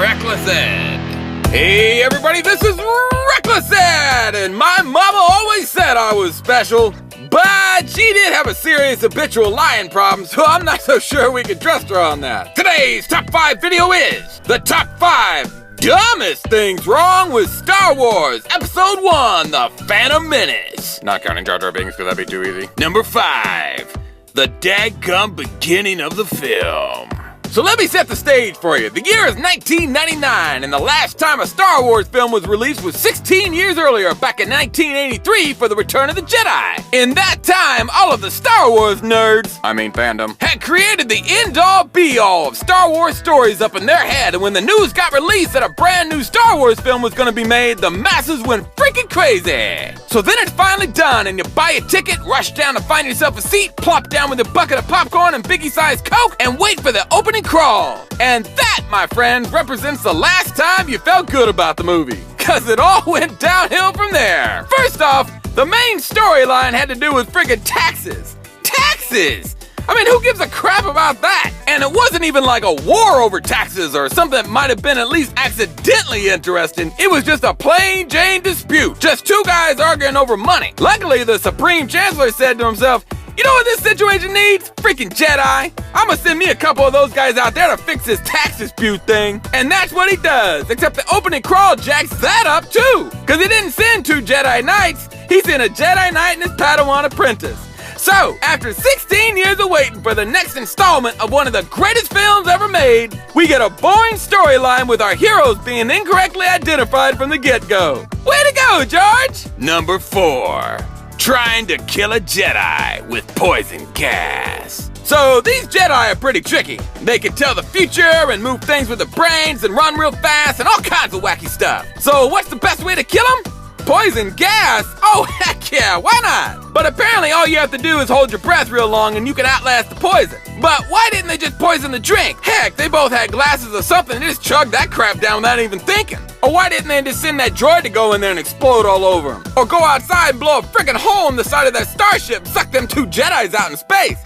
Reckless Ed. Hey everybody, this is Reckless Ed, and my mama always said I was special, but she did have a serious habitual lying problem, so I'm not so sure we can trust her on that. Today's top 5 video is the top 5 dumbest things wrong with Star Wars Episode 1, The Phantom Menace. Not counting Jar Jar Binks, because that'd be too easy. Number 5, the daggum beginning of the film. So let me set the stage for you. The year is 1999, and the last time a Star Wars film was released was 16 years earlier, back in 1983 for The Return of the Jedi. In that time, all of the Star Wars nerds, fandom, had created the end-all be-all of Star Wars stories up in their head, and when the news got released that a brand new Star Wars film was gonna be made, the masses went freaking crazy. So then it's finally done, and you buy a ticket, rush down to find yourself a seat, plop down with a bucket of popcorn and biggie-sized Coke, and wait for the opening crawl. And that, my friends, represents the last time you felt good about the movie, cause it all went downhill from there. First off, the main storyline had to do with friggin' taxes. Taxes! Who gives a crap about that? And it wasn't even like a war over taxes or something that might have been at least accidentally interesting. It was just a plain Jane dispute. Just two guys arguing over money. Luckily, the Supreme Chancellor said to himself, you know what this situation needs? Freakin Jedi. I'ma send me a couple of those guys out there to fix this tax dispute thing. And that's what he does. Except the opening crawl jacks that up too. Cause he didn't send 2 Jedi Knights. He sent a Jedi Knight and his Padawan apprentice. So, after 16 years of waiting for the next installment of one of the greatest films ever made, we get a boring storyline with our heroes being incorrectly identified from the get-go. Way to go, George! Number 4. Trying to kill a Jedi with poison gas. So these Jedi are pretty tricky. They can tell the future and move things with their brains and run real fast and all kinds of wacky stuff. So what's the best way to kill them? Poison gas? Oh heck yeah, why not? But apparently all you have to do is hold your breath real long and you can outlast the poison. But why didn't they just poison the drink? Heck, they both had glasses or something and just chugged that crap down without even thinking. Or why didn't they just send that droid to go in there and explode all over them? Or go outside and blow a freaking hole in the side of that starship and suck them 2 Jedis out in space?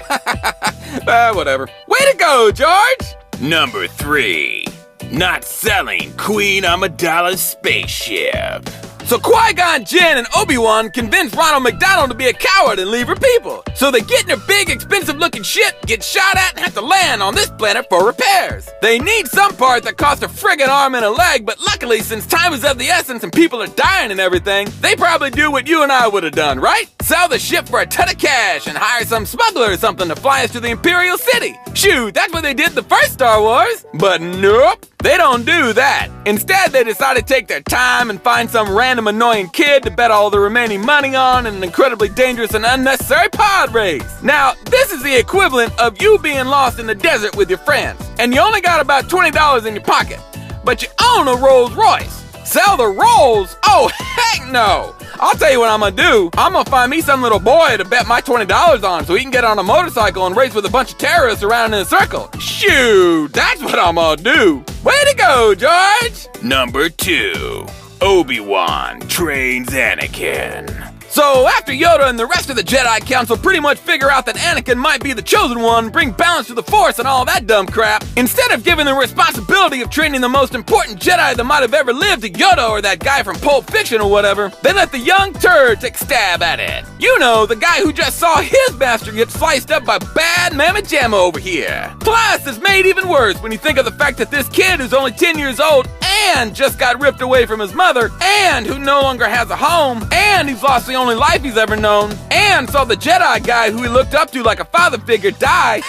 Whatever. Way to go, George! Number 3. Not selling Queen Amidala's spaceship. So Qui-Gon Jinn and Obi-Wan convince Ronald McDonald to be a coward and leave her people. So they get in their big, expensive-looking ship, get shot at, and have to land on this planet for repairs. They need some part that costs a friggin' arm and a leg, but luckily, since time is of the essence and people are dying and everything, they probably do what you and I would have done, right? Sell the ship for a ton of cash and hire some smuggler or something to fly us to the Imperial City. Shoot, that's what they did the first Star Wars. But nope. They don't do that. Instead, they decide to take their time and find some random annoying kid to bet all the remaining money on in an incredibly dangerous and unnecessary pod race. Now, this is the equivalent of you being lost in the desert with your friends, and you only got about $20 in your pocket, but you own a Rolls Royce. Sell the Rolls? Oh, heck no! I'll tell you what I'm gonna do. I'm gonna find me some little boy to bet my $20 on so he can get on a motorcycle and race with a bunch of terrorists around in a circle. Shoot, that's what I'm gonna do. Way to go, George! Number 2. Obi-Wan trains Anakin. So, after Yoda and the rest of the Jedi Council pretty much figure out that Anakin might be the chosen one, bring balance to the Force and all that dumb crap, instead of giving the responsibility of training the most important Jedi that might have ever lived to Yoda or that guy from Pulp Fiction or whatever, they let the young turd take a stab at it. You know, the guy who just saw his master get sliced up by bad Mamma Jamma over here. Plus, it's made even worse when you think of the fact that this kid who's only 10 years old and just got ripped away from his mother, and who no longer has a home, and he's lost the only life he's ever known, and saw the Jedi guy who he looked up to like a father figure die.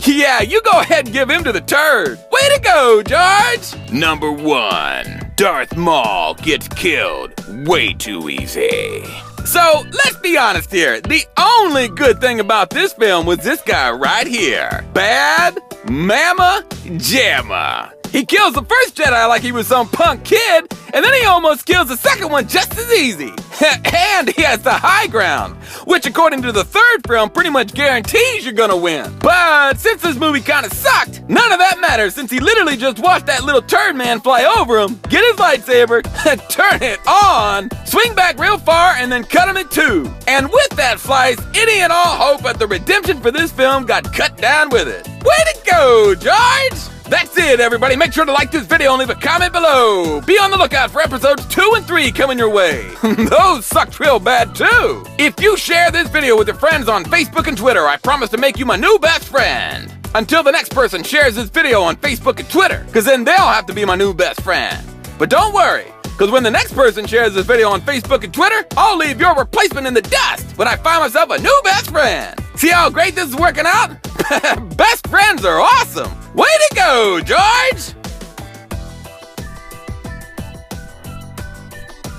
Yeah, you go ahead and give him to the turd. Way to go, George! Number 1. Darth Maul gets killed way too easy. So, let's be honest here. The only good thing about this film was this guy right here. Bad Mamma Jamma. He kills the first Jedi like he was some punk kid, and then he almost kills the second one just as easy. And he has the high ground, which according to the third film pretty much guarantees you're gonna win. But since this movie kinda sucked, none of that matters since he literally just watched that little turd man fly over him, get his lightsaber, turn it on, swing back real far, and then cut him in 2. And with that slice, any and all hope at the redemption for this film got cut down with it. Way to go, George! That's it, everybody. Make sure to like this video and leave a comment below. Be on the lookout for episodes 2 and 3 coming your way. Those sucked real bad, too. If you share this video with your friends on Facebook and Twitter, I promise to make you my new best friend. Until the next person shares this video on Facebook and Twitter, because then they'll have to be my new best friend. But don't worry, because when the next person shares this video on Facebook and Twitter, I'll leave your replacement in the dust when I find myself a new best friend. See how great this is working out? Best friends are awesome! Way to go, George!